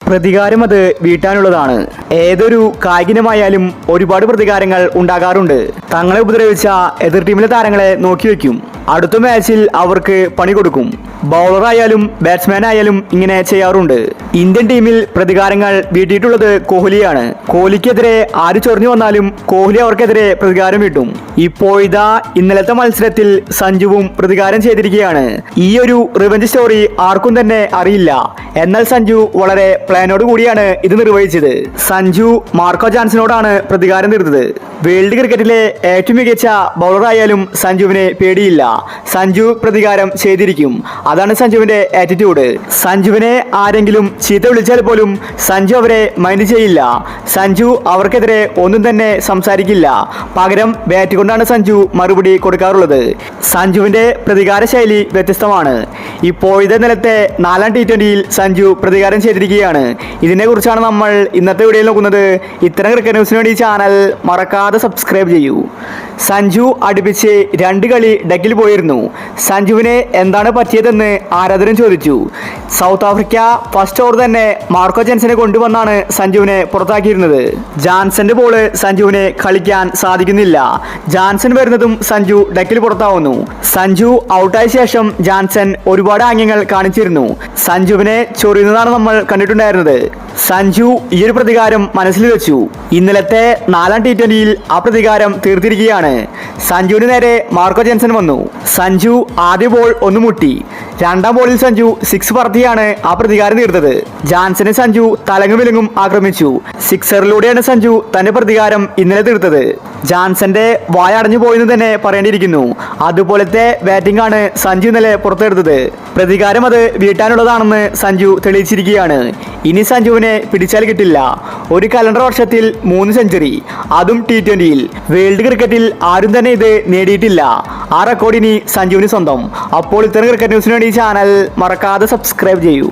പ്രതികാരം അത് വീട്ടാനുള്ളതാണ്. ഏതൊരു കായികമായാലും ഒരുപാട് പ്രതികാരങ്ങൾ ഉണ്ടാകാറുണ്ട്. തങ്ങളെ ഉപദ്രവിച്ച എതിർ ടീമിലെ താരങ്ങളെ നോക്കിവെക്കും. അടുത്ത മാച്ചിൽ അവർക്ക് പണി കൊടുക്കും. ബൗളറായാലും ബാറ്റ്സ്മാൻ ആയാലും ഇങ്ങനെ ചെയ്യാറുണ്ട്. ഇന്ത്യൻ ടീമിൽ പ്രതികാരങ്ങൾ വീട്ടിയിട്ടുള്ളത് കോഹ്ലിയാണ്. കോഹ്ലിക്കെതിരെ ആര് ചൊറിഞ്ഞു വന്നാലും കോഹ്ലി അവർക്കെതിരെ പ്രതികാരം വീട്ടും. ഇപ്പോഴിതാ ഇന്നലത്തെ മത്സരത്തിൽ സഞ്ജുവും പ്രതികാരം ചെയ്തിരിക്കുകയാണ്. ഈ ഒരു റിവെഞ്ച് സ്റ്റോറി ആർക്കും തന്നെ അറിയില്ല. എന്നാൽ സഞ്ജു വളരെ പ്ലാനോട് കൂടിയാണ് ഇത് നിർവഹിച്ചത്. സഞ്ജു മാർക്കോ ജോൺസനോടാണ് പ്രതികാരം തീർത്തത്. വേൾഡ് ക്രിക്കറ്റിലെ ഏറ്റവും മികച്ച ബൗളറായാലും സഞ്ജുവിനെ പേടിയില്ല. സഞ്ജു പ്രതികാരം ചെയ്തിരിക്കും. അതാണ് സഞ്ജുവിന്റെ ആറ്റിറ്റ്യൂഡ്. സഞ്ജുവിനെ ആരെങ്കിലും ചീത്ത വിളിച്ചാൽ പോലും സഞ്ജു അവരെ മൈൻഡ് ചെയ്യില്ല. സഞ്ജു അവർക്കെതിരെ ഒന്നും തന്നെ സംസാരിക്കില്ല. പകരം ബാറ്റ് കൊണ്ടാണ് സഞ്ജു മറുപടി കൊടുക്കാറുള്ളത്. സഞ്ജുവിന്റെ പ്രതികാര ശൈലി വ്യത്യസ്തമാണ്. ഇപ്പോഴത്തെ നിലത്തെ 4ാം T20യിൽ സഞ്ജു പ്രതികാരം ചെയ്തിരിക്കുകയാണ്. ഇതിനെക്കുറിച്ചാണ് നമ്മൾ ഇന്നത്തെ വീഡിയോയിൽ നോക്കുന്നത്. ഇത്തരം ക്രിക്കറ്റ് ന്യൂസിന് വേണ്ടി ചാനൽ മറക്കാതെ സബ്സ്ക്രൈബ് ചെയ്യൂ. സഞ്ജു അടുപ്പിച്ച് 2 കളി ഡെക്കിൽ പോയിരുന്നു. സഞ്ജുവിന് എന്താണ് പറ്റിയതെന്ന് ആരാധകരും ചോദിച്ചു. സൗത്ത് ആഫ്രിക്ക ഫസ്റ്റ് ഓവർ തന്നെ മാർക്കോ ജോൺസനെ കൊണ്ടുവന്നാണ് സഞ്ജുവിനെ പുറത്താക്കിയിരുന്നത്. ജോൺസന്റെ ബോള് സഞ്ജുവിനെ കളിക്കാൻ സാധിക്കുന്നില്ല. ജോൺസൺ വരുന്നതും സഞ്ജു ഡെക്കിൽ പുറത്താവുന്നു. സഞ്ജു ഔട്ടായ ശേഷം ജോൺസൺ ഒരുപാട് ആംഗ്യങ്ങൾ കാണിച്ചിരുന്നു. സഞ്ജുവിനെ ചൊറിയുന്നതാണ് നമ്മൾ കണ്ടിട്ടുണ്ടായിരുന്നത്. സഞ്ജു ഈ ഒരു പ്രതികാരം മനസ്സിൽ വെച്ചു. ഇന്നലത്തെ 4ാം T20യിൽ ആ പ്രതികാരം തീർത്തിരിക്കുകയാണ്. സഞ്ജുവിന് നേരെ മാർക്കോ ജോൺസൺ വന്നു. സഞ്ജു ആദ്യ ബോൾ ഒന്ന് മുട്ടി. 2ാം ബോളിൽ സഞ്ജു 6 പറത്തിയാണ് ആ പ്രതികാരം തീർത്തത്. ജോൺസനെ സഞ്ജു തലങ്ങും വിലങ്ങും ആക്രമിച്ചു. 6റിലൂടെയാണ് സഞ്ജു തന്റെ പ്രതികാരം ഇന്നലെ തീർത്തത്. ജോൺസന്റെ വായ അടഞ്ഞു പോയെന്ന് തന്നെ പറയേണ്ടിയിരിക്കുന്നു. അതുപോലത്തെ ബാറ്റിംഗ് ആണ് സഞ്ജു ഇന്നലെ പുറത്തെടുത്തത്. പ്രതികാരം അത് വീട്ടാനുള്ളതാണെന്ന് സഞ്ജു തെളിയിച്ചിരിക്കുകയാണ്. ഇനി സഞ്ജുവിനെ പിടിച്ചാൽ കിട്ടില്ല. ഒരു കലണ്ടർ വർഷത്തിൽ 3 സെഞ്ചുറി, അതും T20യിൽ. വേൾഡ് ക്രിക്കറ്റിൽ ആരും തന്നെ ഇത് നേടിയിട്ടില്ല. ആ റെക്കോർഡ് ഇനി സഞ്ജുവിന് സ്വന്തം. അപ്പോൾ ഇത്തരം ക്രിക്കറ്റ് ന്യൂസിന് വേണ്ടി ചാനൽ മറക്കാതെ സബ്സ്ക്രൈബ് ചെയ്യൂ.